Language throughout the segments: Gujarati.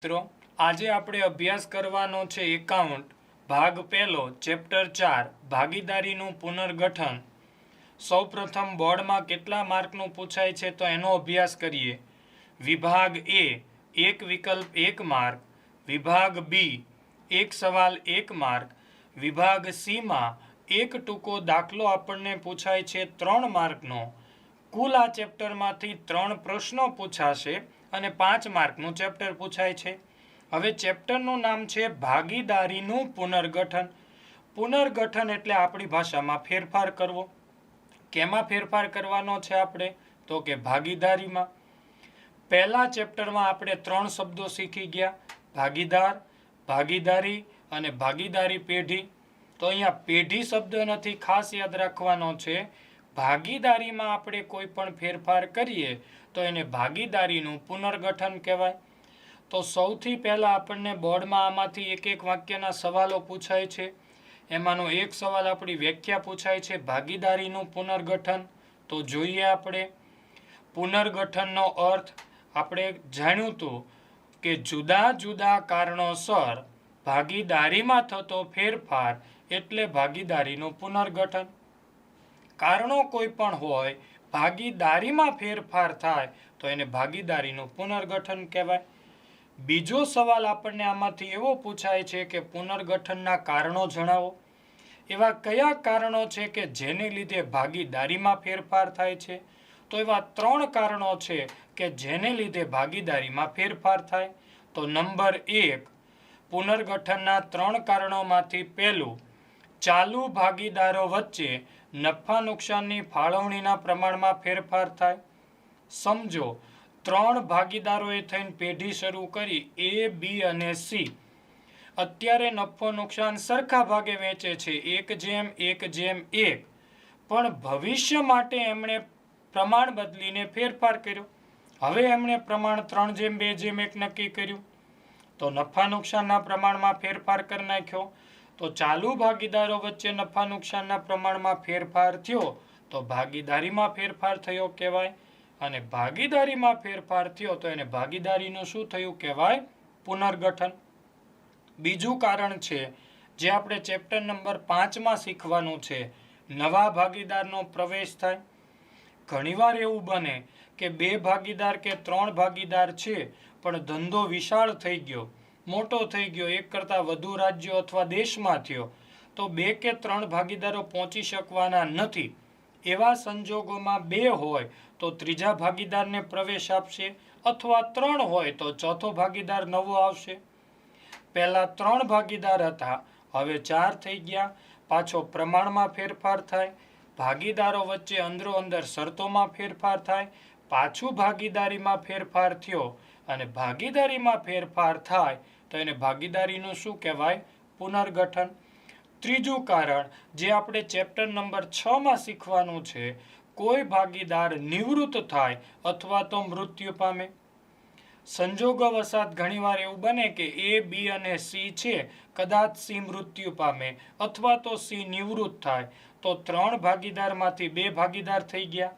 મિત્રો આજે આપણે અભ્યાસ કરવાનો છે એકાઉન્ટ ભાગ પહેલો ચેપ્ટર 4 ભાગીદારીનું પુનર્ગઠન। સૌપ્રથમ બોર્ડમાં કેટલા માર્કનું પૂછાય છે તો એનો અભ્યાસ કરીએ। વિભાગ એ એક વિકલ્પ 1 માર્ક, વિભાગ બી એક સવાલ 1 માર્ક, વિભાગ સી માં એક ટૂંકો દાખલો આપણને પૂછાય છે 3 માર્કનો। કુલ આ ચેપ્ટરમાંથી 3 પ્રશ્નો પૂછાશે અને 5 માર્કનું ચેપ્ટર પૂછાય છે। હવે ચેપ્ટરનું નામ છે ભાગીદારીનું પુનર્ગઠન। પુનર્ગઠન એટલે આપણી ભાષામાં ફેરફાર કરવો। કેમાં ફેરફાર કરવાનો છે આપણે તો કે ભાગીદારીમાં। પહેલા ચેપ્ટરમાં આપણે 3 શબ્દો શીખી ગયા, ભાગીદાર, ભાગીદારી અને ભાગીદારી પેઢી। તો અહીંયા પેઢી શબ્દ નથી, ખાસ યાદ રાખવાનો છે। ભાગીદારીમાં આપણે કોઈ પણ ફેરફાર કરીએ તો એને ભાગીદારીનું પુનર્ગઠન કહેવાય। તો સૌથી પહેલા આપણને બોર્ડમાં આમાંથી એક એક વાક્યના સવાલો પૂછાય છે। એમાંનો એક સવાલ આપણી વ્યાખ્યા પૂછાય છે ભાગીદારીનું પુનર્ગઠન। તો જોઈએ આપણે પુનર્ગઠનનો અર્થ। આપણે જાણ્યું હતું કે જુદા જુદા કારણોસર ભાગીદારીમાં થતો ફેરફાર એટલે ભાગીદારીનું પુનર્ગઠન। કારણો કોઈ પણ હોય, ભાગીદારીમાં ફેરફાર થાય તો એને ભાગીદારીનું પુનર્ગઠન કહેવાય। બીજો સવાલ આપણને આમાંથી એવો પૂછાય છે કે પુનર્ગઠનના કારણો જણાવો। એવા કયા કારણો છે કે જેને લીધે ભાગીદારીમાં ફેરફાર થાય છે? તો એવા 3 કારણો છે કે જેને લીધે ભાગીદારીમાં ફેરફાર થાય। તો નંબર 1, પુનર્ગઠનના 3 કારણોમાંથી પહેલું, ચાલુ ભાગીદારો વચ્ચે નફા નુકસાનની ફાળવણીના પ્રમાણમાં ફેરફાર થાય। સમજો 3 ભાગીદારોએ થઈને પેઢી શરૂ કરી એ, બી અને સી। અત્યારે નફો નુકસાન સરખા ભાગે વેચે છે, 1:1:1। પણ ભવિષ્ય માટે એમણે પ્રમાણ બદલીને ફેરફાર કર્યો। હવે એમણે પ્રમાણ 3:2:1 નક્કી કર્યું તો નફા નુકસાનના પ્રમાણમાં ફેરફાર કરી નાખ્યો। તો ચાલુ ભાગીદારો વચ્ચે નફા નુકસાનના પ્રમાણમાં ફેરફાર થયો તો ભાગીદારીમાં ફેરફાર થયો કહેવાય। અને ભાગીદારીમાં ફેરફાર થયો તો એને ભાગીદારીનું શું થયું કહેવાય? પુનર્ગઠન। બીજું કારણ છે જે આપણે ચેપ્ટર નંબર 5 માં શીખવાનું છે, નવા ભાગીદારનો પ્રવેશ થાય। ઘણીવાર એવું બને કે 2 ભાગીદાર કે 3 ભાગીદાર છે પણ ધંધો વિશાળ થઈ ગયો, મોટો થઈ ગયો, એક કરતાં વધુ રાજ્યો અથવા દેશમાં થયો, તો 2 કે 3 ભાગીદારો પહોંચી શકવાના નથી। એવા સંજોગોમાં 2 હોય તો ત્રીજા ભાગીદારને પ્રવેશ આપશે, અથવા 3 હોય તો ચોથો ભાગીદાર નવો આવશે। પહેલા 3 ભાગીદાર હતા, હવે 4 થઈ ગયા। પાછો પ્રમાણમાં ફેરફાર થાય, ભાગીદારો વચ્ચે અંદરો અંદર શરતોમાં ફેરફાર થાય, પાછું ભાગીદારીમાં ફેરફાર થયો અને ભાગીદારીમાં ફેરફાર થાય તો એને ભાગીદારીનું શું કહેવાય? પુનર્ગઠન। ત્રીજું કારણ જે આપણે ચેપ્ટર નંબર 6 માં શીખવાનું છે, કોઈ ભાગીદાર નિવૃત્ત થાય અથવા તો મૃત્યુ પામે। સંજોગવશાત ઘણીવાર એવું બને કે એ, બી અને સી છે, કદાચ સી મૃત્યુ પામે અથવા તો સી નિવૃત્ત થાય તો 3 ભાગીદારમાંથી 2 ભાગીદાર થઈ ગયા।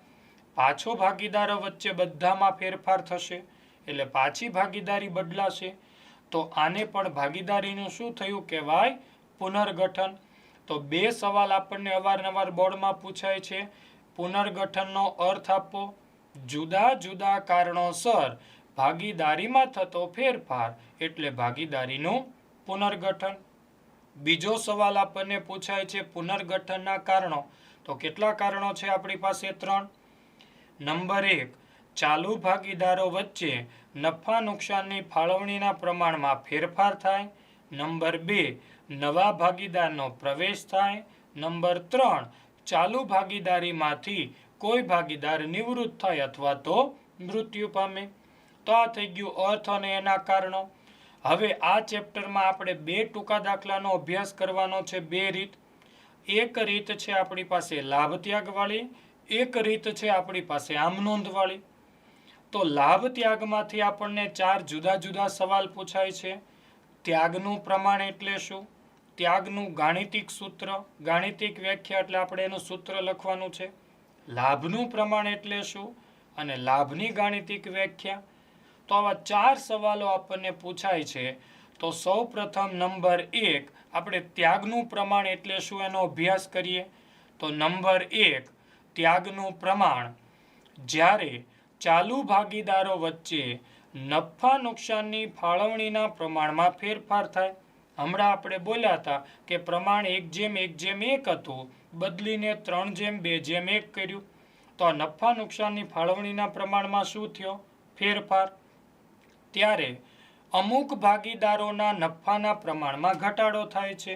પાછો ભાગીદારો વચ્ચે બધામાં ફેરફાર થશે એટલે પાછી ભાગીદારી બદલાશે તો આને પણ ભાગીદારીનું શું થયું કહેવાય? પુનર્ગઠન। તો 2 સવાલ આપણને અવારનવાર બોર્ડમાં પૂછાય છે। પુનર્ગઠનનો અર્થ આપો, જુદા જુદા કારણોસર ભાગીદારીમાં થતો ફેરફાર એટલે ભાગીદારીનું પુનર્ગઠન। બીજો સવાલ આપણને પૂછાય છે પુનર્ગઠનના કારણો। તો કેટલા કારણો છે આપણી પાસે? 3। નંબર 1, ચાલુ ભાગીદારો વચ્ચે નફા નુકસાનની ફાળવણીના પ્રમાણમાં ફેરફાર થાય। નંબર 2, નવા ભાગીદારનો પ્રવેશ થાય। નંબર 3, ચાલુ ભાગીદારીમાંથી કોઈ ભાગીદાર નિવૃત્ત થાય અથવા તો મૃત્યુ પામે। તો આ થઈ ગયું અર્થ અને એના કારણો। હવે આ ચેપ્ટરમાં આપણે 2 ટૂંકા દાખલાનો અભ્યાસ કરવાનો છે, 2 રીત। એક રીત છે આપણી પાસે લાભ ત્યાગવાળી, એક રીત છે આપણી પાસે આમ નોંધવાળી। તો લાભ ત્યાગમાંથી આપણને 4 જુદા જુદા સવાલ પૂછાય છે। ત્યાગનું પ્રમાણ એટલે શું? ત્યાગનું ગાણિતિક સૂત્ર, ગાણિતિક વ્યાખ્યા એટલે આપણે એનું સૂત્ર લખવાનું છે। લાભનું પ્રમાણ એટલે શું અને લાભની ગાણિતિક વ્યાખ્યા। તો આવા 4 સવાલો આપણને પૂછાય છે. તો સૌ પ્રથમ નંબર 1 આપણે ત્યાગનું પ્રમાણ એટલે શું એનો અભ્યાસ કરીએ. તો નંબર 1 ત્યાગનું પ્રમાણ જ્યારે ચાલુ ભાગીદારો વચ્ચે નફા નુકસાનની ફાળવણીના પ્રમાણમાં ફેરફાર થાય. હમણાં આપણે બોલ્યા હતા કે પ્રમાણ 1:1:1 હતું, બદલીને 3:2:1 કર્યું. તો આ નફા નુકસાનની ફાળવણીના પ્રમાણમાં શું થયો? ફેરફાર. ત્યારે અમુક ભાગીદારોના નફાના પ્રમાણમાં ઘટાડો થાય છે.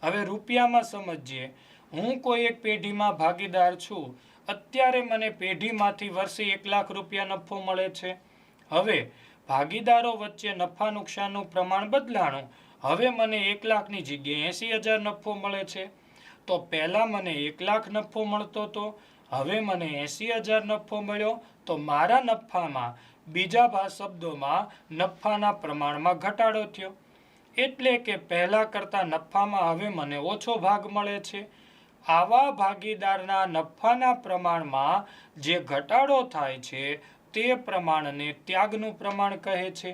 હવે રૂપિયામાં સમજીએ. હું કોઈ એક પેઢીમાં ભાગીદાર છું. અત્યારે મને પેઢીમાંથી વર્ષે 1 લાખ રૂપિયા નફો મળે છે. હવે ભાગીદારો વચ્ચે નફા નુકસાનનું પ્રમાણ બદલાણું. હવે મને 1 લાખની જગ્યાએ 80,000 નફો મળે છે. તો પહેલાં મને 1 લાખ નફો મળતો હતો, હવે મને 80,000 નફો મળ્યો. તો મારા નફામાં બીજા શબ્દોમાં નફાના પ્રમાણમાં ઘટાડો થયો. એટલે કે પહેલાં કરતાં નફામાં હવે મને ઓછો ભાગ મળે છે. આવા ભાગીદારના નફાના પ્રમાણમાં જે ઘટાડો થાય છે તે પ્રમાણને ત્યાગનું પ્રમાણ કહે છે.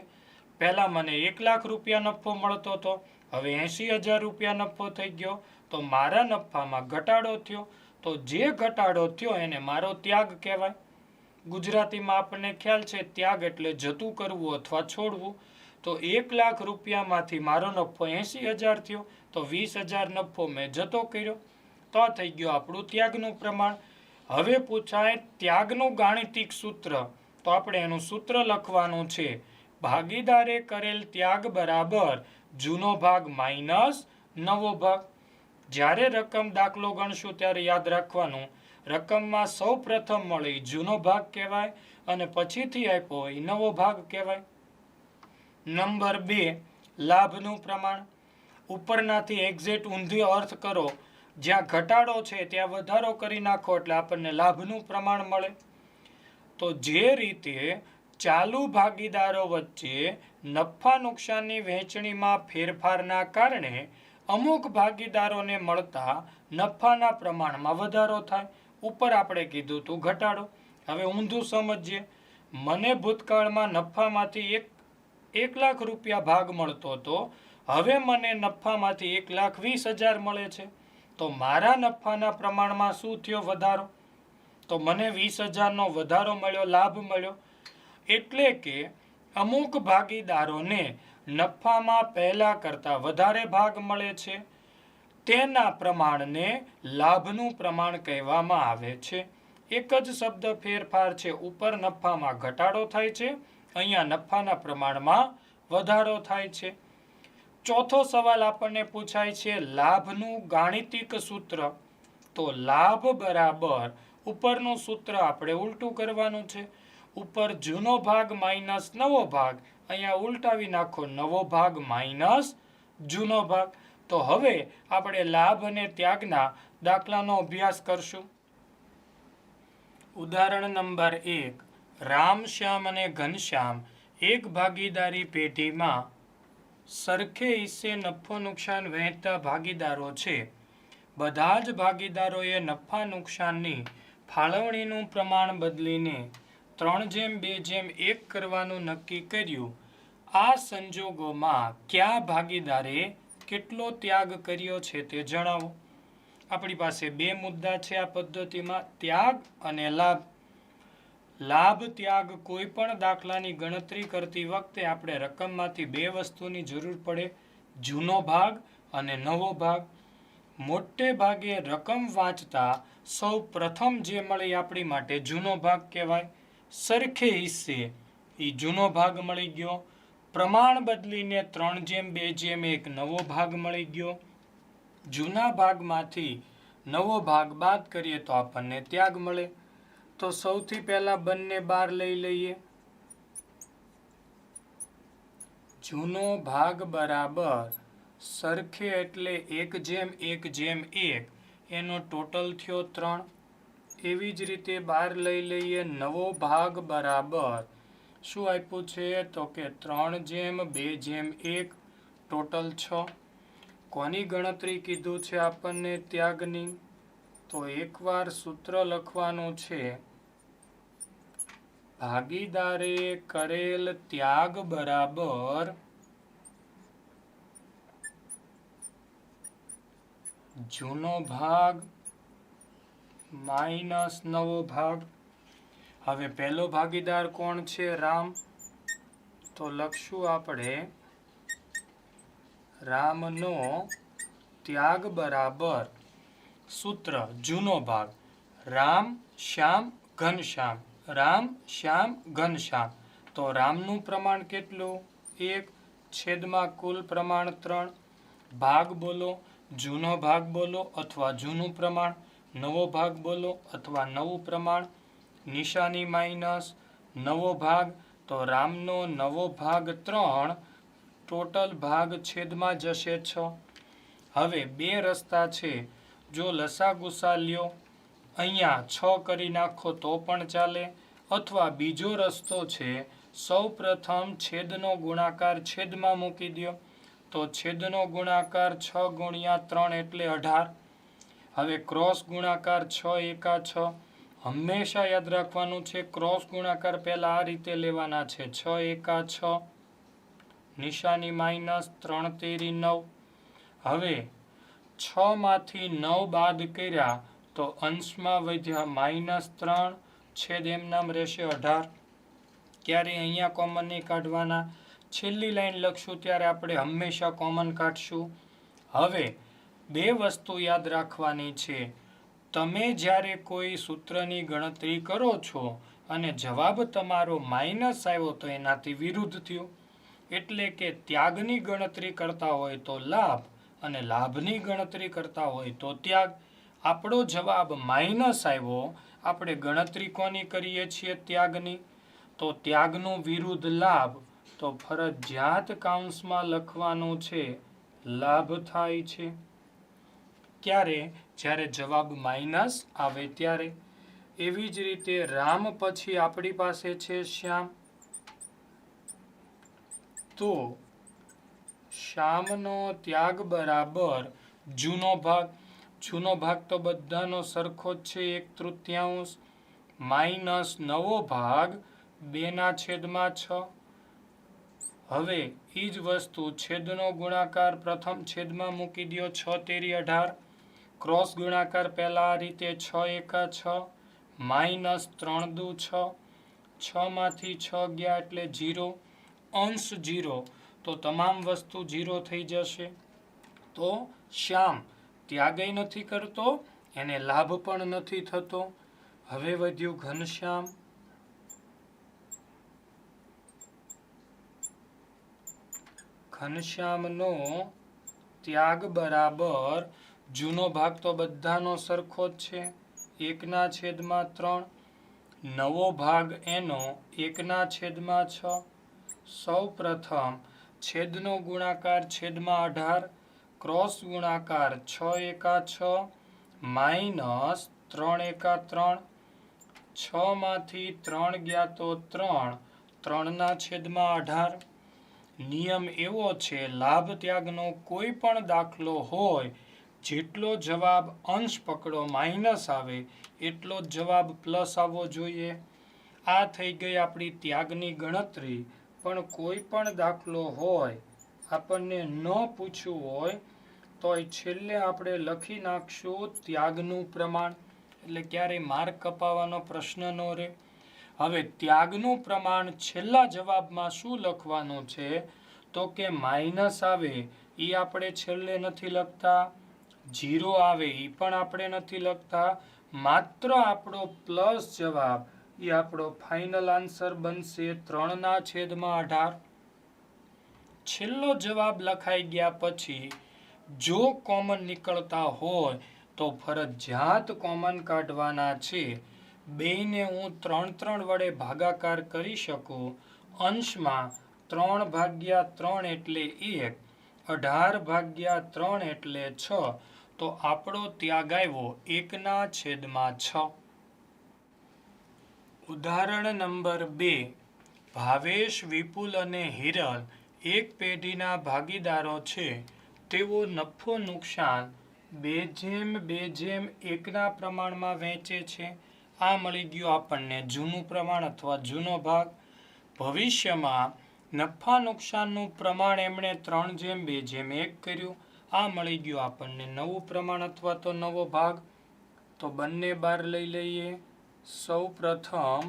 પહેલાં મને 1 લાખ રૂપિયા નફો મળતો હતો, હવે 80,000 રૂપિયા નફો થઈ ગયો. તો મારા નફામાં ઘટાડો થયો. તો જે ઘટાડો થયો એને મારો ત્યાગ કહેવાય. ગુજરાતીમાં આપણને ખ્યાલ છે ત્યાગ એટલે જતું કરવું અથવા છોડવું. તો 1 લાખ રૂપિયામાંથી મારો નફો 80,000 થયો, તો 20,000 નફો મેં જતો કર્યો. તો આ થઈ ગયું આપણું ત્યાગનું પ્રમાણ. હવે પૂછાય ત્યાગનું ગાણિતિક સૂત્ર. તો આપણે એનું સૂત્ર લખવાનું છે. ભાગીદારે કરેલ ત્યાગ બરાબર જૂનો ભાગ માઇનસ નવો ભાગ. જ્યારે રકમ દાખલો ગણશું ત્યારે યાદ રાખવાનું, રકમમાં સૌ પ્રથમ મળી જૂનો ભાગ કહેવાય અને પછીથી આપ્યો હોય નવો ભાગ કહેવાય. નંબર 2 લાભનું પ્રમાણ. ઉપરનાથી એક્ઝેક્ટ ઊંધી અર્થ કરો. જ્યાં ઘટાડો છે ત્યાં વધારો કરી નાખો એટલે આપણને લાભનું પ્રમાણ મળે. તો જે રીતે ચાલુ ભાગીદારો વચ્ચે નફા નુકસાનની વહેંચણીમાં ફેરફારના કારણે અમુક ભાગીદારોને મળતા નફાના પ્રમાણમાં વધારો થાય. ઉપર આપણે કીધું હતું ઘટાડો. હવે ઊંધું સમજીએ. મને ભૂતકાળમાં નફામાંથી 1 લાખ રૂપિયા ભાગ મળતો હતો, હવે મને નફામાંથી 1,20,000 મળે છે. તો મારા નફાના પ્રમાણમાં શું થયો? વધારો. તો મને 20,000નો વધારો મળ્યો, લાભ મળ્યો. એટલે કે અમુક ભાગીદારોને નફામાં પહેલા કરતાં વધારે ભાગ મળે છે. તેના પ્રમાણને લાભનું પ્રમાણ કહેવામાં આવે છે. એક જ શબ્દ ફેરફાર છે. ઉપર નફામાં ઘટાડો થાય છે, અહીંયા નફાના પ્રમાણમાં વધારો થાય છે. ચોથો સવાલ આપણને પૂછાય છે લાભનું ગાણિતિક સૂત્ર. તો લાભ બરાબર ઉપરનું સૂત્ર આપણે ઉલટું કરવાનું છે. ઉપર જૂનો ભાગ માઇનસ નવો ભાગ, અહીંયા ઉલટાવી નાખો નવો ભાગ માઇનસ જૂનો ભાગ. તો હવે આપણે લાભ અને ત્યાગના દાખલાનો અભ્યાસ કરશું. ઉદાહરણ નંબર 1. રામ, શ્યામ અને ઘનશ્યામ એક ભાગીદારી પેઢીમાં સરખે હિસ્સે નફો નુકસાન વહેંચતા ભાગીદારો છે. બધા જ ભાગીદારોએ નફા નુકસાનની ફાળવણીનું પ્રમાણ બદલીને 3:2:1 કરવાનું નક્કી કર્યું. આ સંજોગોમાં કયા ભાગીદારે કેટલો ત્યાગ કર્યો છે તે જણાવો. આપણી પાસે 2 મુદ્દા છે આ પદ્ધતિમાં, ત્યાગ અને લાભ. લાભ ત્યાગ કોઈ પણ દાખલાની ગણતરી કરતી વખતે આપણે રકમમાંથી 2 વસ્તુની જરૂર પડે, જૂનો ભાગ અને નવો ભાગ. મોટે ભાગે રકમ વાંચતા સૌ પ્રથમ જે મળે આપણી માટે જૂનો ભાગ કહેવાય. સરખે હિસ્સે એ જૂનો ભાગ મળી ગયો. પ્રમાણ બદલીને 3:2:1 નવો ભાગ મળી ગયો. જૂના ભાગમાંથી નવો ભાગ બાદ કરીએ તો આપણને ત્યાગ મળે. તો સૌથી પહેલા બંને બાર લઈ લઈએ. જૂનો ભાગ બરાબર સરખે એટલે 1:1:1 એનો ટોટલ થયો 3. એવી જ રીતે બાર લઈ લઈએ. નવો ભાગ બરાબર શું આપ્યું છે? તો કે 3:2:1 ટોટલ 6. કોની ગણતરી કીધું છે આપણને? ત્યાગની. તો એકવાર સૂત્ર લખવાનું છે. ભાગીદારે કરેલ ત્યાગ બરાબર જૂનો ભાગ માઇનસ નવો ભાગ. હવે પહેલો ભાગીદાર કોણ છે? રામ. તો લખશું આપણે રામનો ત્યાગ બરાબર સૂત્ર જૂનો ભાગ રામ શ્યામ ઘનશ્યામ. રામ શ્યામ ઘનશ્યામ. તો રામનું પ્રમાણ કેટલું? 1 છેદમાં કુલ પ્રમાણ 3. ભાગ બોલો, જૂનો ભાગ બોલો અથવા જૂનું પ્રમાણ, નવો ભાગ બોલો અથવા નવું પ્રમાણ. નિશાની માઇનસ નવો ભાગ, તો રામનો નવો ભાગ 3, ટોટલ ભાગ છેદમાં જશે 6. હવે બે રસ્તા છે. જો લસા ગુસા લ્યો, અહીંયા 6 કરી નાખો તો પણ ચાલે, અથવા બીજો રસ્તો છે, સૌ પ્રથમ છેદનો ગુણાકાર છેદમાં મૂકી દો. તો છેદનો ગુણાકાર 6 ગુણ્યા 3 એટલે 18. હવે ક્રોસ ગુણાકાર 6 એકા 6. હંમેશા યાદ રાખવાનું છે, ક્રોસ ગુણાકાર પહેલા આ રીતે લેવાના છે, 6 એકા 6, નિશાની માઇનસ 3 તેરી 9. હવે 6 માંથી 9 બાદ કર્યા તો અંશમાં વધ્યા -3, છેદ એમનામ રહેશે 18. ક્યારે અહીંયા કોમન નહીં કાઢવાના, છેલ્લી લાઈન લખશું ત્યારે આપણે હંમેશા કોમન કાઢશું. હવે બે વસ્તુ યાદ રાખવાની છે. તમે જ્યારે કોઈ સૂત્રની ગણતરી કરો છો અને જવાબ તમારો માઇનસ આવ્યો તો એનાથી વિરુદ્ધ થયું. એટલે કે ત્યાગની ગણતરી કરતા હોય તો લાભ અને લાભની ગણતરી કરતા હોય તો ત્યાગ. આપણો જવાબ માઇનસ આવ્યો, આપણે ગણતરી કોની કરીએ છીએ? ત્યાગની. તો ત્યાગનું વિરુદ્ધ લાભ, તો ફરજિયાત કાઉન્સમાં લખવાનું છે લાભ થાય છે. ક્યારે? જ્યારે જવાબ માઇનસ આવે ત્યારે. એવી જ રીતે રામ પછી આપણી પાસે છે શ્યામ. તો શ્યામનો ત્યાગ બરાબર જૂનો ભાગ. જૂનો ભાગ તો બધાનો સરખો જ છે, 1/3 માઇનસ નવો ભાગ 2/6. હવે એ જ વસ્તુ છેદનો ગુણાકાર પ્રથમ છેદમાં મૂકી દો, 6 તેરી 18. ક્રોસ ગુણાકાર પહેલા આ રીતે 6 એકા 6 માઇનસ 3 દુ 6. 6 માંથી 6 ગયા એટલે 0, અંશ 0, તો તમામ વસ્તુ 0 થઈ જશે. તો શ્યામ ત્યાગય નથી કરતો, એને લાભ પણ નથી થતો. હવે વધ્યું ઘનશ્યામ. ઘનશ્યામનો ત્યાગ બરાબર જૂનો ભાગ તો બધાનો સરખો જ છે, 1/3. નવો ભાગ એનો 1/6. સૌ પ્રથમ છેદનો ગુણાકાર છેદમાં 18, ક્રોસ ગુણાકાર 6 એકા 6 માઇનસ 3 એકા 3. 6 માંથી 3 ગયા તો 3, 3/18. નિયમ એવો છે, લાભ ત્યાગનો કોઈ પણ દાખલો હોય, જેટલો જવાબ અંશ પકડો માઇનસ આવે એટલો જ જવાબ પ્લસ આવવો જોઈએ. આ થઈ ગઈ આપણી ત્યાગની ગણતરી. પણ કોઈ પણ દાખલો હોય, આપણને ન પૂછવું હોય તો છેલ્લે આપણે લખી નાખશું ત્યાગનું પ્રમાણ, એટલે ક્યારેય માર્ક કપાવવાનો પ્રશ્ન ન રહે. હવે ત્યાગનું પ્રમાણ છેલ્લા જવાબમાં શું લખવાનું છે? તો કે માઇનસ આવે એ આપણે છેલ્લે નથી લખતા, 0 આવે એ પણ આપણે નથી લખતા, માત્ર આપણો પ્લસ જવાબ એ આપણો ફાઇનલ આન્સર બનશે 3/18. છેલ્લો જવાબ લખાઈ ગયા પછી જો કોમન નીકળતા હોય તો ફરજિયાત કોમન કાઢવાના છે. બેયને હું 3 વડે ભાગાકાર કરી શકું. અંશમાં 3/3 એટલે 1, 18/3 એટલે 6. તો આપણો ત્યાગ આવ્યો 1/6. ઉદાહરણ નંબર 2. ભાવેશ, વિપુલ અને હિરલ એક પેઢીના ભાગીદારો છે. તેઓ નફો નુકસાન 2:2:1 પ્રમાણમાં વહેંચે છે. આ મળી ગયું આપણને જૂનું પ્રમાણ અથવા જૂનો ભાગ. ભવિષ્યમાં નફા નુકસાનનું પ્રમાણ એમણે 3:2:1 કર્યું. આ મળી ગયું આપણને નવું પ્રમાણ અથવા તો નવો ભાગ. તો બંને બાર લઈ લઈએ. સૌ પ્રથમ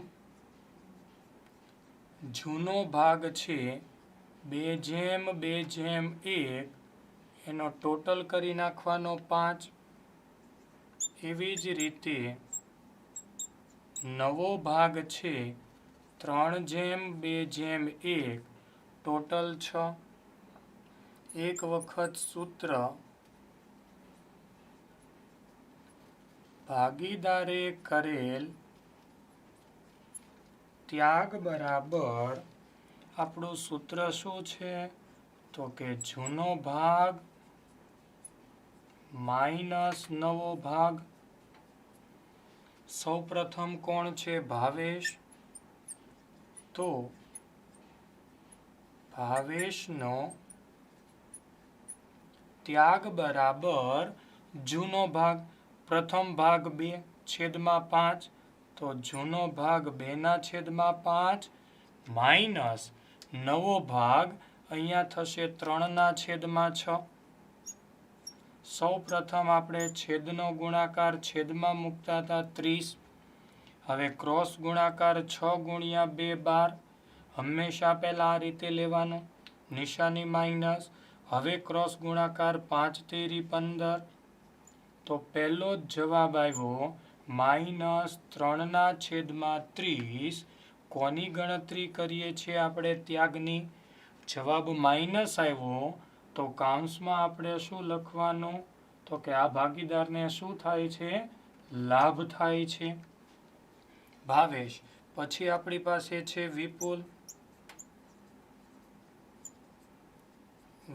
જૂનો ભાગ છે 2:2:1 એનો ટોટલ કરી નાખવાનો 5. એવી જ રીતે નવો ભાગ છે 3:2:1 ટોટલ 6. એક વખત સૂત્ર ભાગીદારે કરેલ ત્યાગ બરાબર આપણું સૂત્ર શું છે? તો કે જૂનો ભાગ માઇનસ નવો ભાગ. સૌ પ્રથમ કોણ છે? ભાવેશ. તો ભાવેશનો ત્યાગ બરાબર જૂનો ભાગ. પ્રથમ ભાગ 2/5 તો જૂનો ભાગ 2/5 માઇનસ નવો ભાગ અહીંયા થશે 3/6. સૌ પ્રથમ આપણે છેદનો ગુણાકાર છેદમાં મૂકતા હતા 30. હવે ક્રોસ ગુણાકાર 6 × 2 12. હંમેશા પહેલા આ રીતે લેવાનું, નિશાની માઇનસ. હવે ક્રોસ ગુણાકાર 5 તેરી 15. તો પહેલો જ જવાબ આવ્યો -3/30. કોની ગણતરી કરીએ છીએ આપણે? ત્યાગની. જવાબ માઇનસ આવ્યો તો કાઉન્સમાં આપણે શું લખવાનું? તો કે આ ભાગીદારને શું થાય છે? લાભ થાય છે. ભાવેશ. પછી આપણી પાસે છે વિપુલ.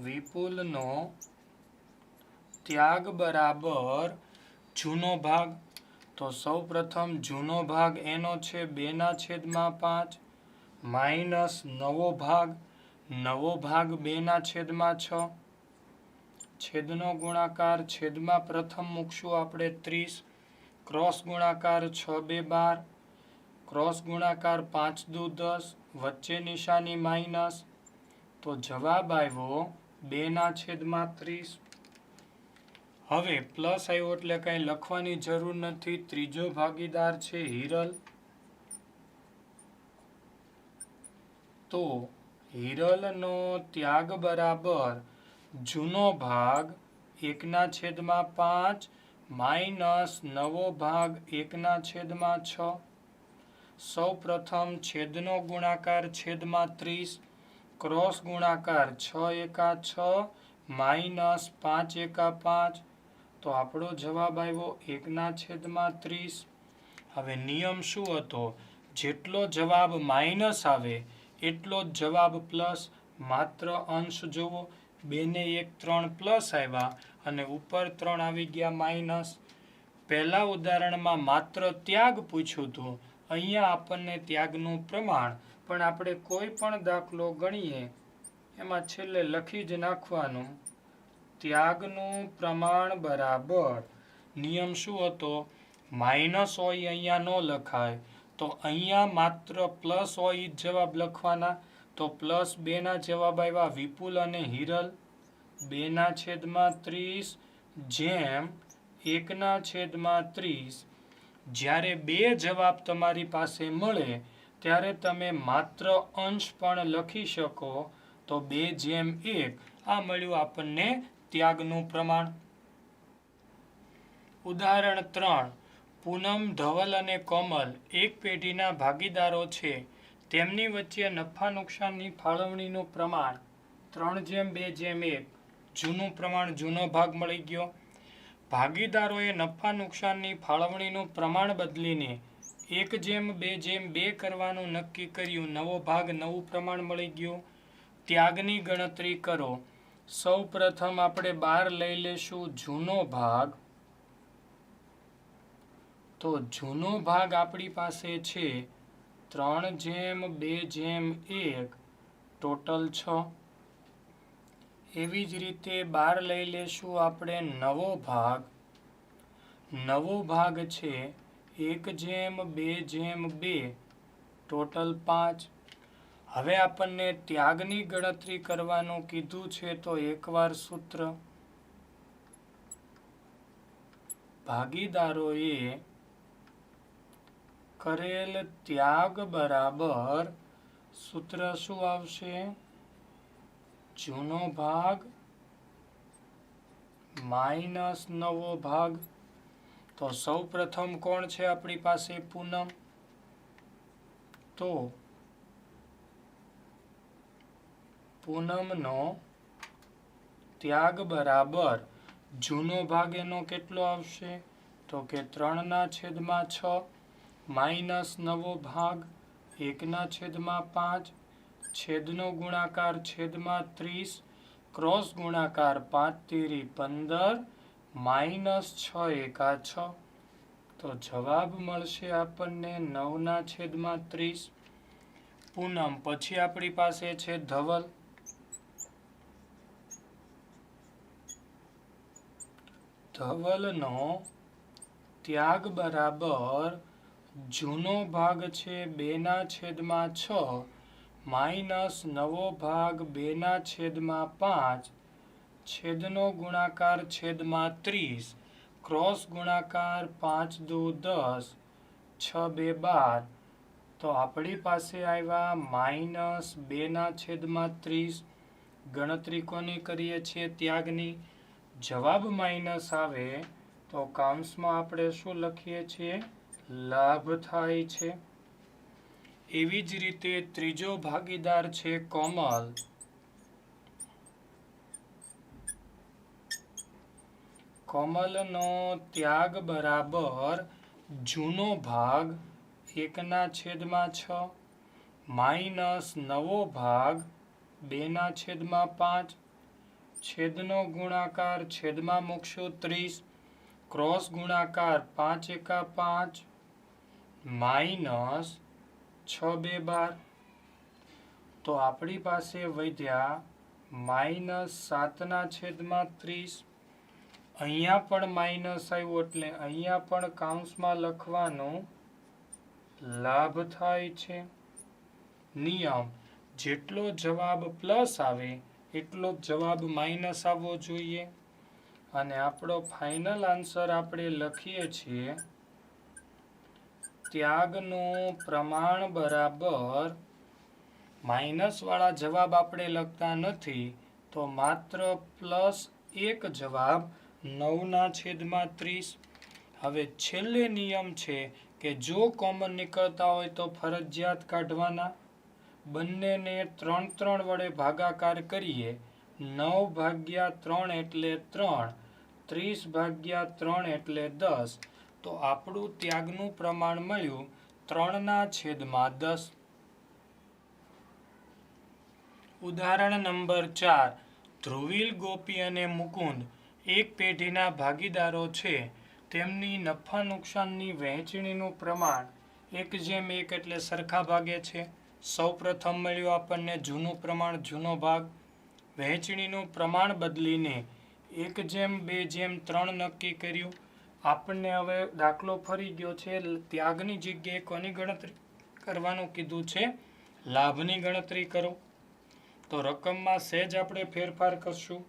વિપુલનો ત્યાગ બરાબર જૂનો ભાગ. તો સૌ પ્રથમ જૂનો ભાગ એનો છે 2/5 માઇનસ નવો ભાગ. નવો ભાગ 2/6. છેદનો ગુણાકાર છેદમાં પ્રથમ મૂકશું આપણે 30. ક્રોસ ગુણાકાર 6×2 12. ક્રોસ ગુણાકાર 5×2 10. વચ્ચે નિશાની માઇનસ. તો જવાબ આવ્યો 2/30. હવે પ્લસ આવ્યો એટલે કંઈ લખવાની જરૂર નથી. ત્રીજો ભાગીદાર છે હિરલ. તો હિરલનો ત્યાગ બરાબર જૂનો ભાગ 1/5 માઇનસ નવો ભાગ 1/6. સૌ પ્રથમ છેદનો ગુણાકાર છેદમાં 30. ક્રોસ ગુણાકાર 6×1 6 માઇનસ 5×1 5. તો આપણો જવાબ આવ્યો 1/30. હવે નિયમ શું હતો? જેટલો જવાબ માઇનસ આવે એટલો જ જવાબ પ્લસ. માત્ર અંશ જોવો. 2 ને 1 3 પ્લસ આવ્યા અને ઉપર 3 આવી ગયા માઇનસ. પહેલા ઉદાહરણમાં માત્ર ત્યાગ પૂછ્યું હતું. અહીંયા આપણને ત્યાગનું પ્રમાણ. પણ આપણે કોઈ પણ દાખલો ગણીએ એમાં છેલ્લે લખી જ નાખવાનું ત્યાગનું પ્રમાણ બરાબર. નિયમ શું હતો? માઇનસ હોય અહીંયા ન લખાય. તો અહીંયા માત્ર પ્લસ હોય જ જવાબ લખવાના. તો +2 ના જવાબ આવ્યા વિપુલ અને હિરલ. 2/30 જેમ 1/30. જ્યારે બે જવાબ તમારી પાસે મળે ત્યારે તમે માત્ર અંશ પણ લખી શકો. તો 2/1 આ મળ્યું આપણને ત્યાગનું પ્રમાણ. ઉદાહરણ 3. પૂનમ, ધવલ અને કોમલ એક પેઢીના ભાગીદારો છે. તેમની વચ્ચે નફા નુકસાનની ફાળવણીનું પ્રમાણ 3:2:1. જૂનું પ્રમાણ જૂનો ભાગ મળી ગયો. ભાગીદારોએ નફા નુકસાનની ફાળવણીનું પ્રમાણ બદલીને 1:2:2 કરવાનું નક્કી કર્યું. નવો ભાગ નવું પ્રમાણ મળી ગયું. ત્યાગની ગણતરી કરો. સૌ પ્રથમ આપણે 12 લઈ લેશું જૂનો ભાગ. તો જૂનો ભાગ આપણી પાસે છે 3:2:1 ટોટલ 6. એવી જ રીતે 12 લઈ લેશું આપણે નવો ભાગ. નવો ભાગ છે 1/2 ટોટલ 5. હવે આપણને ત્યાગની ગણતરી કરવાનું કીધું છે, તો એકવાર સૂત્ર ભાગીદારોએ કરેલ ત્યાગ બરાબર સૂત્ર શું આવશે? જૂનો ભાગ માઇનસ નવો ભાગ. તો સૌ પ્રથમ કોણ છે આપણી પાસે? પૂનમ. તો પૂનમનો ત્યાગ બરાબર જૂનો ભાગ એનો કેટલો આવશે? તો કે 3/6 માઇનસ નવો ભાગ 1/5, છેદનો ગુણાકાર છેદમાં 30, ક્રોસ ગુણાકાર 5 × 15 માઇનસ 6 × 6. તો જવાબ મળશે આપણને 9/30. પૂનમ. પછી આપણી પાસે છે ધવલ. ધવલનો ત્યાગ બરાબર જૂનો ભાગ છે 2/6 માઇનસ નવો ભાગ 2/5, છેદનો ગુણાકાર છેદમાં 30, ક્રોસ ગુણાકાર 5 × 2 = 10, 6 × 2 = 12. તો આપણી પાસે આવ્યા -2/30. ગણતરી કોની કરીએ છીએ? ત્યાગની. જવાબ માઇનસ આવે તો કૌંસમાં આપણે શું લખીએ છીએ? લાભ થાય છે. એવી જ રીતે ત્રીજો ભાગીદાર છે કોમલ. કોમલનો ત્યાગ બરાબર જૂનો ભાગ 1/6 માઇનસ નવો ભાગ 2/5, છેદનો ગુણાકાર છેદમાં મૂકશું 30, ક્રોસ ગુણાકાર 5 × 5 માઇનસ 6 × 2 = 12. તો આપણી પાસે વધ્યા -7/30. અહીંયા પણ માઇનસ આવ્યું એટલે અહીંયા પણ કૌંસમાં લખવાનું લાભ થાય છે. નિયમ: જેટલો જવાબ પ્લસ આવે એટલો જ જવાબ માઇનસ આવવો જોઈએ. અને આપણો ફાઇનલ આન્સર આપણે લખીએ છીએ ત્યાગનું પ્રમાણ બરાબર, માઇનસ વાળા જવાબ આપણે લખતા નથી તો માત્ર +1 જવાબ 9/30. હવે છેલ્લે નિયમ છે કે જો કોમન નીકળતા હોય તો ફરજિયાત કાઢવાના. બંનેને 3 વડે ભાગાકાર કરીએ. 9/3 એટલે 3, 30/3 એટલે 10. તો આપણું ત્યાગનું પ્રમાણ મળ્યું 3/10. ઉદાહરણ નંબર 4. ધ્રુવીલ, ગોપી અને મુકુંદ એક પેઢીના ભાગીદારો છે. તેમની નફા નુકસાનની વહેંચણીનું પ્રમાણ 1/1 એટલે સરખા ભાગે છે. સૌ પ્રથમ મળ્યું આપણને જૂનું પ્રમાણ, જૂનો ભાગ. વહેંચણીનું પ્રમાણ બદલીને 1/2/3 નક્કી કર્યું. આપણને હવે દાખલો ફરી ગયો છે. ત્યાગની જગ્યાએ કોની ગણતરી કરવાનું કીધું છે? લાભની ગણતરી કરો. તો રકમમાં સહેજ આપણે ફેરફાર કરશું.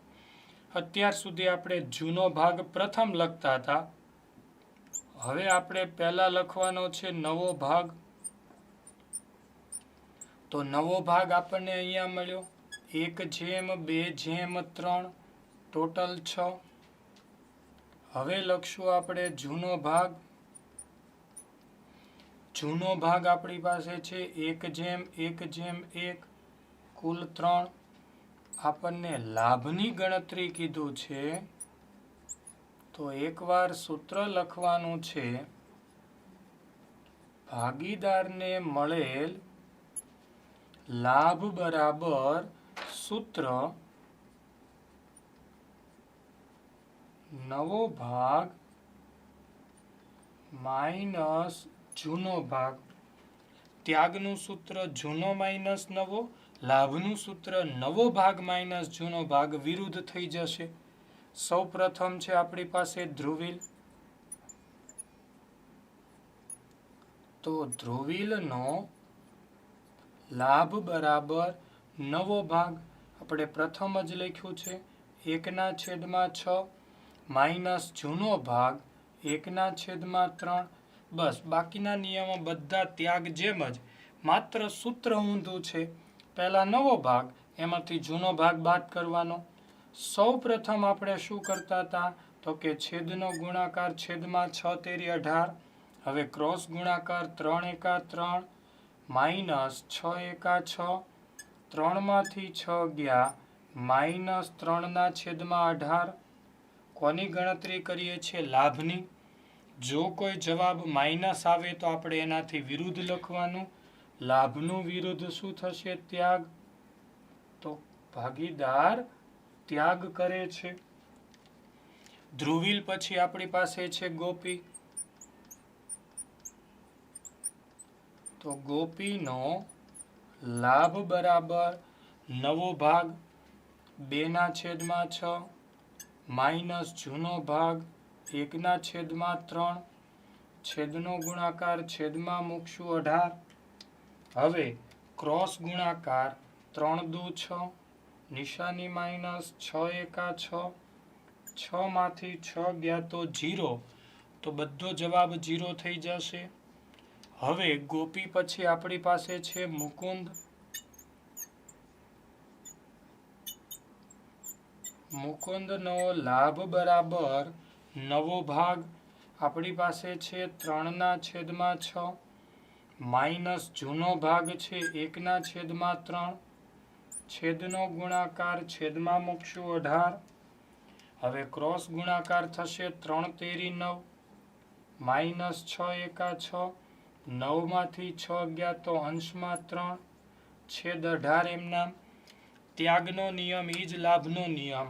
અત્યાર સુધી આપણે જૂનો ભાગ પ્રથમ લખતા હતા. હવે આપણે પહેલા લખવાનો છે નવો ભાગ. તો નવો ભાગ આપણને અહીંયા મળ્યો 1/2/3 ટોટલ 6. હવે લખશું આપણે જૂનો ભાગ. જૂનો ભાગ આપણી પાસે છે 1/1/1 કુલ 3. આપણને લાભની ગણતરી કીધું છે તો એકવાર સૂત્ર લખવાનું છે. ભાગીદારને મળેલ લાભ બરાબર સૂત્ર નવો ભાગ માઇનસ જૂનો ભાગ. ત્યાગનું સૂત્ર જૂનો માઇનસ નવો, લાભનું સૂત્ર નવો ભાગ માઇનસ જૂનો ભાગ વિરુદ્ધ થઈ જશે. સૌ પ્રથમ છે આપણી પાસે ધ્રુવીલ. તો ધ્રુવીલનો લાભ બરાબર નવો ભાગ. આપણે પ્રથમ જ લખ્યું છે 1/6 માઇનસ જૂનો ભાગ 1/3. બસ બાકીના નિયમો બધા ત્યાગ જેમ જ, માત્ર સૂત્ર ઊંધું છે. પહેલા નવો ભાગ, એમાંથી જૂનો ભાગ બાદ કરવાનો. સૌ પ્રથમ આપણે શું કરતા હતા તો કે છેદનો ગુણાકાર છેદમાં 6 તેરી 18. હવે ક્રોસ ગુણાકાર 3 એકા 3 માઇનસ 6 એકા 6. 3 માંથી 6 ગયા માઇનસ 3/18. કોની ગણતરી કરીએ છીએ? લાભની. જો કોઈ જવાબ માઇનસ આવે તો આપણે એનાથી વિરુદ્ધ લખવાનું. લાભનું વિરુદ્ધ શું થશે? ત્યાગ. તો ભાગીદાર ત્યાગ કરે છે. ધ્રુવીલ પછી આપણી પાસે છે ગોપી. તો ગોપીનો લાભ બરાબર નવો ભાગ 2/6 માઇનસ જૂનો ભાગ 1/3. છેદનો ગુણાકાર છેદમાં મૂકશું 18. હવે ક્રોસ ગુણાકાર 3 દુ 6, નિશાની માઇનસ 6 એકા 6. 6 માંથી 6 ગયા તો 0, તો બધો જવાબ 0 થઈ જશે. હવે ગોપી પછી આપણી પાસે છે મુકુંદ. મુકુંદનો લાભ બરાબર નવો ભાગ આપણી પાસે છે 3/6 માઇનસ જૂનો ભાગ છે 1/3. છેદનો ગુણાકાર છેદમાં મૂકશું 18. હવે ક્રોસ ગુણાકાર થશે 3 તેરી 9 માઇનસ 6 એકા 6. 9 માંથી 6 ગયા તો અંશમાં 3 છેદ 18 એમનામ. ત્યાગનો નિયમ એ જ લાભનો નિયમ.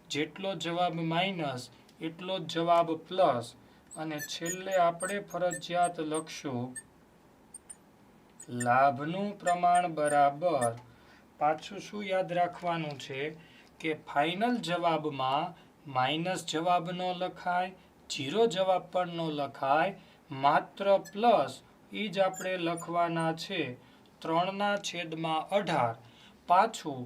જેટલો જવાબ માઇનસ એટલો જ જવાબ પ્લસ. અને છેલ્લે આપણે ફરજિયાત લખશું લાભનું પ્રમાણ બરાબર. પાછું શું યાદ રાખવાનું છે કે ફાઇનલ જવાબમાં માઇનસ જવાબ ન લખાય, 0 જવાબ પણ ન લખાય, માત્ર પ્લસ એ જ આપણે લખવાના છે 3/18. પાછું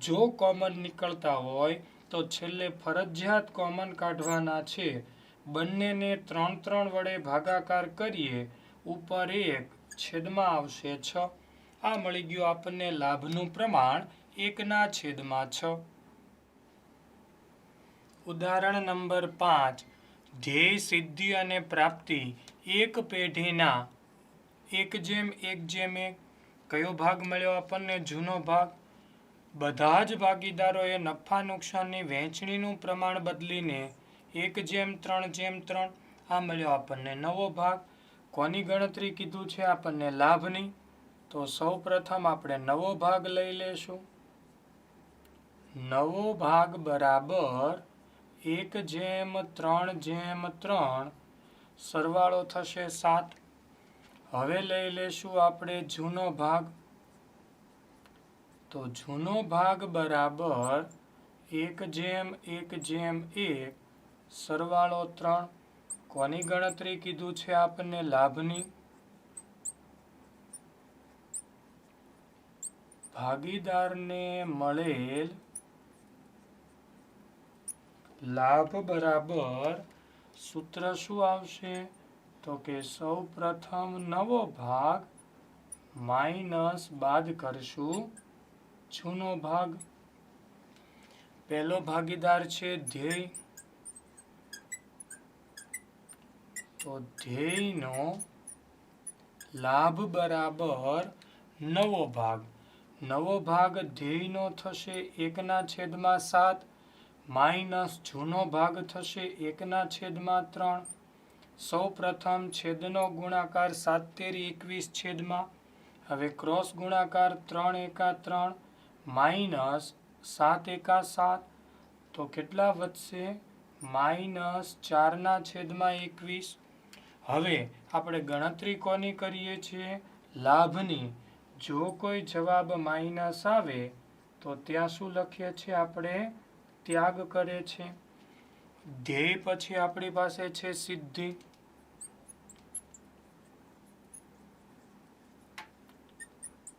જો કોમન નીકળતા હોય તો છેલ્લે ફરજિયાત કોમન કાઢવાના છે. બંનેને 3 વડે ભાગાકાર કરીએ, ઉપર 1 છેદમાં આવશે 6. આ મળી ગયું આપણને લાભનું પ્રમાણ 1/6. ઉદાહરણ નંબર 5. ધ્યેય, સિદ્ધિ અને પ્રાપ્તિ એક પેઢીના 1:1:1. કયો ભાગ મળ્યો આપણને? જૂનો ભાગ. બધા જ ભાગીદારોએ નફા નુકસાનની વહેંચણીનું પ્રમાણ બદલીને 1:3:3. આ મળ્યો આપણને નવો ભાગ. કોની ગણતરી કીધું છે? આપણને લાભની. તો સૌ પ્રથમ આપણે નવો ભાગ લઈ લેશું. નવો ભાગ બરાબર 1:3:3. સરવાળો થશે 7. હવે લઈ લેશું આપણે જૂનો ભાગ. તો જૂનો ભાગ બરાબર 1:1:1. સરવાળો 3. કોની ગણતરી કીધું છે? આપણને લાભની. ભાગીદારને મળેલ લાભ બરાબર સૂત્ર શું આવશે? તો કે સૌ પ્રથમ નવો ભાગ માઇનસ બાદ કરશું જૂનો ભાગ. પહેલો ભાગીદાર છે ધ્યેય. તો ધ્યેયનો લાભ બરાબર નવો ભાગ. નવો ભાગ ધ્યેયનો થશે 1/7 માઇનસ જૂનો ભાગ થશે 1/3. સૌ પ્રથમ છેદનો ગુણાકાર 7 તેરી 21 છેદમાં. હવે ક્રોસ ગુણાકાર 3 એકા 3 માઇનસ 7 એકા 7. તો કેટલા વધશે? -4/21. હવે આપણે ગણતરી કોની કરીએ છીએ? લાભની. જો કોઈ જવાબ માઇનસ આવે તો ત્યાં શું લખીએ છીએ આપણે? ત્યાગ કરે છે. ધ્યેય પછી આપણી પાસે છે સિદ્ધિ.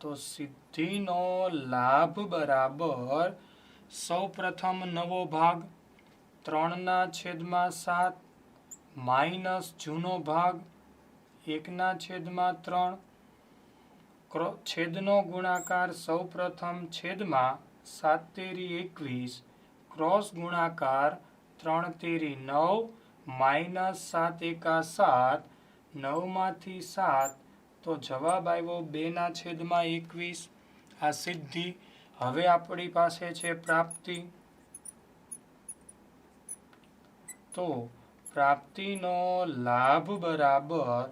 તો સિદ્ધિનો લાભ બરાબર સૌ પ્રથમ નવો ભાગ 3/7 માઇનસ જૂનો ભાગ 1/3 છેદનો ગુણાકાર સૌ પ્રથમ છેદમાં 7 તેરી 21 ક્રોસ ગુણાકાર 3 તેરી 9 માઇનસ 7 એકા 7 9 માંથી 7 તો જવાબ આવ્યો 2/21 આ સિદ્ધિ. હવે આપણી પાસે છે પ્રાપ્તિ. તો પ્રાપ્તિનો લાભ બરાબર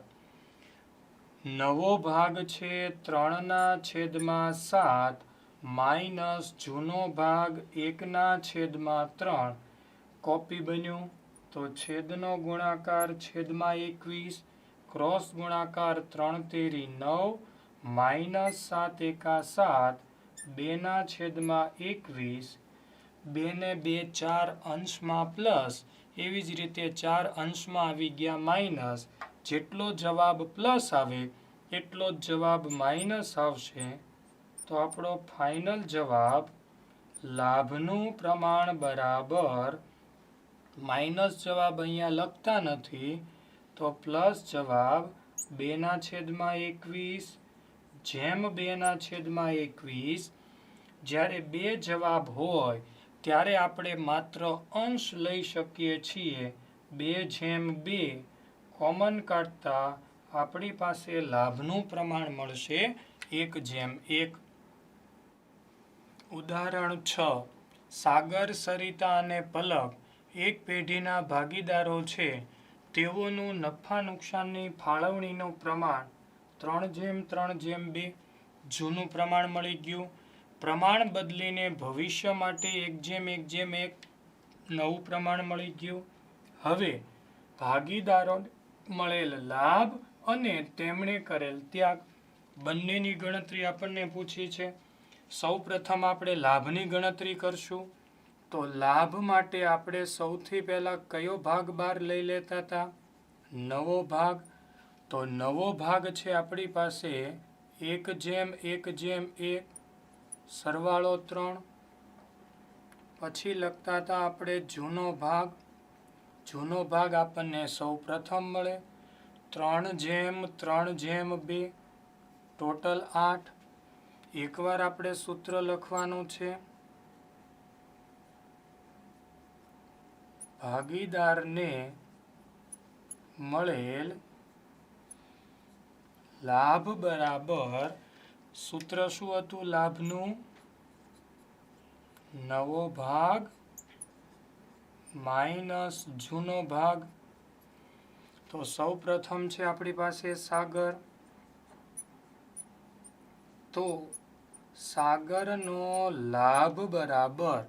નવો ભાગ છે 3/7 માઇનસ જૂનો ભાગ 1/3 કોપી બન્યું તો છેદનો ગુણાકાર છેદમાં 21 ક્રોસ ગુણાકાર 3 તેરી 9 માઇનસ 7 એકા 7 2/21 2 ને 2 4 અંશમાં પ્લસ એવી જ રીતે 4 અંશમાં આવી ગયા માઇનસ. જેટલો જવાબ પ્લસ આવે એટલો જ જવાબ માઇનસ આવશે. તો આપણો ફાઇનલ જવાબ લાભનું પ્રમાણ બરાબર માઇનસ જવાબ અહીંયા લખતા નથી તો પ્લસ જવાબ 2/21 જેમ 2/21 જ્યારે બે જવાબ હોય ત્યારે આપણે માત્ર અંશ લઈ શકીએ છીએ. 2/2 કોમન કાઢતા આપણી પાસે લાભનું પ્રમાણ મળશે 1/1. ઉદાહરણ 6. સાગર, સરિતા અને પલક એક પેઢીના ભાગીદારો છે. તેઓનું નફા નુકસાનની ફાળવણીનું પ્રમાણ 3/3/2 જૂનું પ્રમાણ મળી ગયું. પ્રમાણ બદલીને ભવિષ્ય માટે 1/1/1 નવું પ્રમાણ મળી ગયું. હવે ભાગીદારોને મળેલ લાભ અને તેમણે કરેલ ત્યાગ બંનેની ગણતરી આપણને પૂછી છે. સૌ પ્રથમ આપણે લાભની ગણતરી કરશું. તો લાભ માટે આપણે સૌથી પહેલા કયો ભાગ બહાર લઈ લેતા હતા? નવો ભાગ. તો નવો ભાગ છે આપણી પાસે 1/1/1 સરવાળો 3. પછી લખતા હતા આપણે જૂનો ભાગ. જૂનો ભાગ આપણને સૌ પ્રથમ મળે 3/3/2 ટોટલ 8. એકવાર આપણે સૂત્ર લખવાનું છે. ભાગીદારને મળેલ લાભ બરાબર સૂત્ર શું હતું લાભનું? નવો ભાગ માઇનસ જૂનો ભાગ. તો સૌ પ્રથમ છે આપણી પાસે સાગર. તો સાગરનો લાભ બરાબર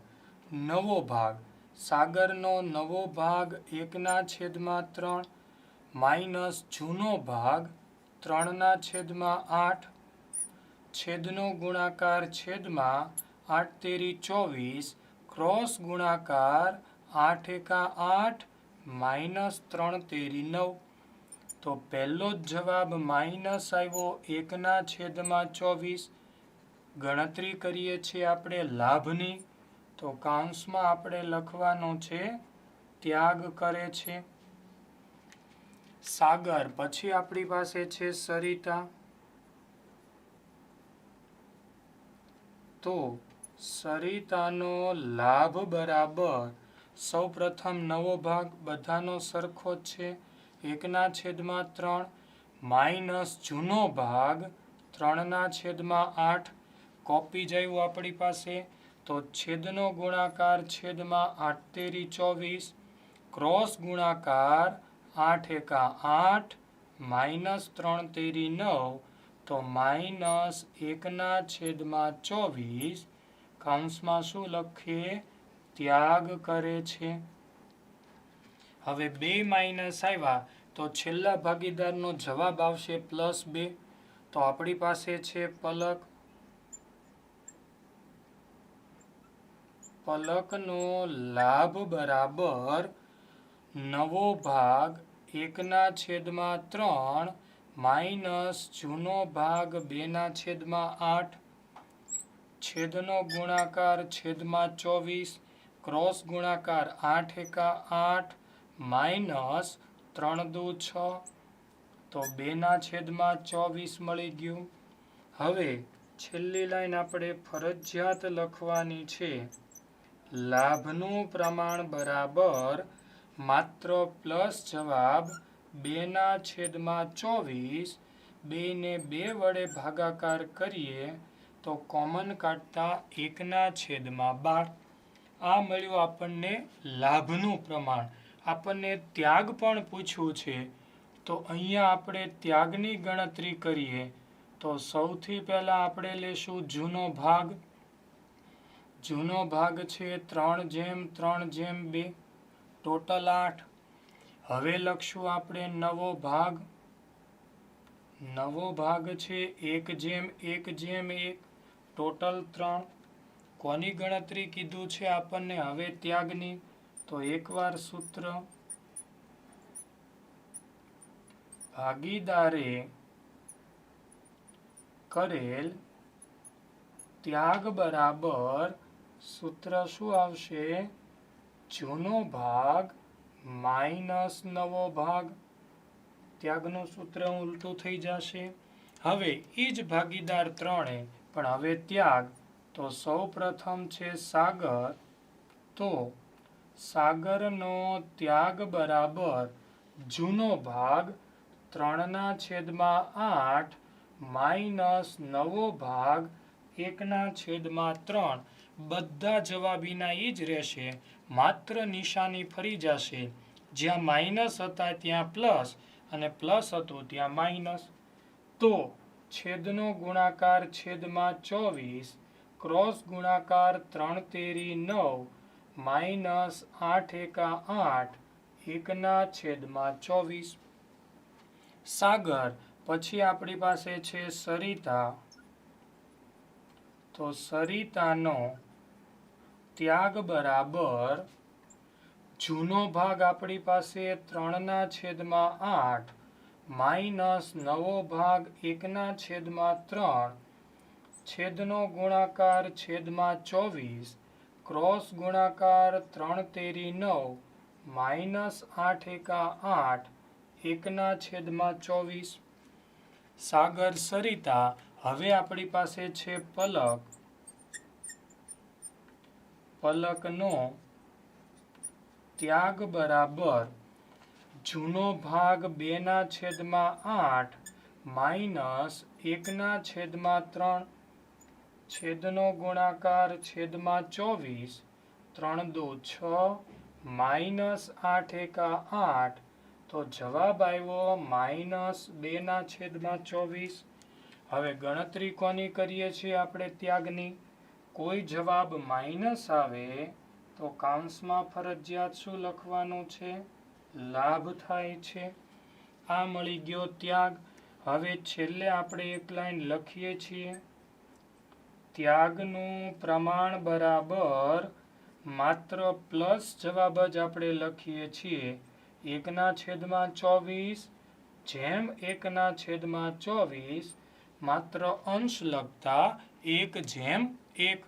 નવો ભાગ. સાગરનો નવો ભાગ 1/3 માઇનસ જૂનો ભાગ 3/8 છેદનો ગુણાકાર છેદમાં 8 તેરી 24 ક્રોસ ગુણાકાર 8 એકા 8 માઇનસ 3 તેરી 9. તો પહેલો જ જવાબ માઇનસ આવ્યો 1/24. ગણતરી કરીએ છીએ આપણે લાભની. તો કૌંસમાં આપણે લખવાનું છે ત્યાગ કરે છે. સાગર. પછી આપણી પાસે છે સરિતા. તો સરિતાનો લાભ બરાબર સૌ પ્રથમ નવો ભાગ બધાનો સરખો જ છે 1/3 માઇનસ જૂનો ભાગ 3/8 કોપી જાય આપણી પાસે. તો છેદનો ગુણાકાર છેદમાં 8 તેરી 24 ક્રોસ ગુણાકાર 8 એકા 8 માઇનસ 3 તેરી 9 તો માઇનસ 1/24 કૌંસમાં શું લખીએ? ત્યાગ કરે છે. હવે 2 માઇનસ આવ્યા તો છેલ્લા ભાગીદારનો જવાબ આવશે +2. તો આપણી પાસે છે પલક. પલકનો લાભ બરાબર નવો ભાગ 1/3 માઇનસ જૂનો ભાગ 2/8 છેદનો ગુણાકાર છેદમાં 24 ક્રોસ ગુણાકાર 8 એકા 8 માઇનસ 3 દુ 6 તો 2/24 મળી ગયું. હવે છેલ્લી લાઈન આપણે ફરજિયાત લખવાની છે. લાભનું પ્રમાણ બરાબર માત્ર પ્લસ જવાબ 2/24 2ને 2 વડે ભાગાકાર કરીએ તો કોમન કાઢતા 1/12. આ મળ્યું આપણને લાભનું પ્રમાણ. આપણને ત્યાગ પણ પૂછ્યું છે તો અહીંયા આપણે ત્યાગની ગણતરી કરીએ તો સૌથી પહેલા આપણે લેશું જૂનો ભાગ. જૂનો ભાગ છે 3/3/2 ટોટલ 8. હવે લખશું આપણે નવો ભાગ. નવો ભાગ છે 1/1/1 ટોટલ 3. કોની ગણતરી કીધું છે આપણને હવે ત્યાગની? તો એકવાર સૂત્ર ભાગીદારે કરેલ ત્યાગ બરાબર સૂત્ર શું આવશે? જૂનો ભાગ માઇનસ નવો ભાગ. ત્યાગનું સૂત્ર ઉલટું થઈ જશે. હવે એ જ ભાગીદાર 3 પણ હવે ત્યાગ. તો સૌ પ્રથમ છે સાગર. તો સાગરનો ત્યાગ બરાબર જૂનો ભાગ 3/8 માઇનસ નવો ભાગ 1/3. બધા જવાબીના એ જ રહેશે, માત્ર નિશાની ફરી જશે. જ્યાં માઇનસ હતા ત્યાં પ્લસ અને પ્લસ હતું ત્યાં માઇનસ. તો છેદનો ગુણાકાર છેદમાં 24 ક્રોસ ગુણાકાર 3 9 માઇનસ 8 એકા 8 1/24. સાગર પછી આપણી પાસે છે સરિતા. તો સરિતાનો ત્યાગ બરાબર જૂનો ભાગ આપણી પાસે 3/8 માઇનસ નવો ભાગ 1/3 છેદનો ગુણાકાર છેદમાં 24 ક્રોસ ગુણાકાર 3 9 માઇનસ 8 એકા 8 1/24. સાગર સરિતા. હવે આપણી પાસે છે પલક. પલકનો ત્યાગ બરાબર જૂનો ભાગ 2/8 માઇનસ 1/3 છેદનો ગુણાકાર છેદમાં 24 3 દુ 6 માઇનસ 8 એકા 8. તો જવાબ આવ્યો -2/24. હવે ગણતરી કોની કરીએ છીએ આપણે ત્યાગની? કોઈ જવાબ માઇનસ આવે તો કાઉન્સમાં ફરજિયાત શું લખવાનું છે? લાભ થાય છે. આ મળી ગયો ત્યાગ. હવે છેલ્લે આપણે એક લાઈન લખીએ છીએ. ત્યાગનું પ્રમાણ બરાબર માત્ર પ્લસ જવાબ જ આપણે લખીએ છીએ 1/24. જેમ 1/24 માત્ર અંશ લખતા 1/1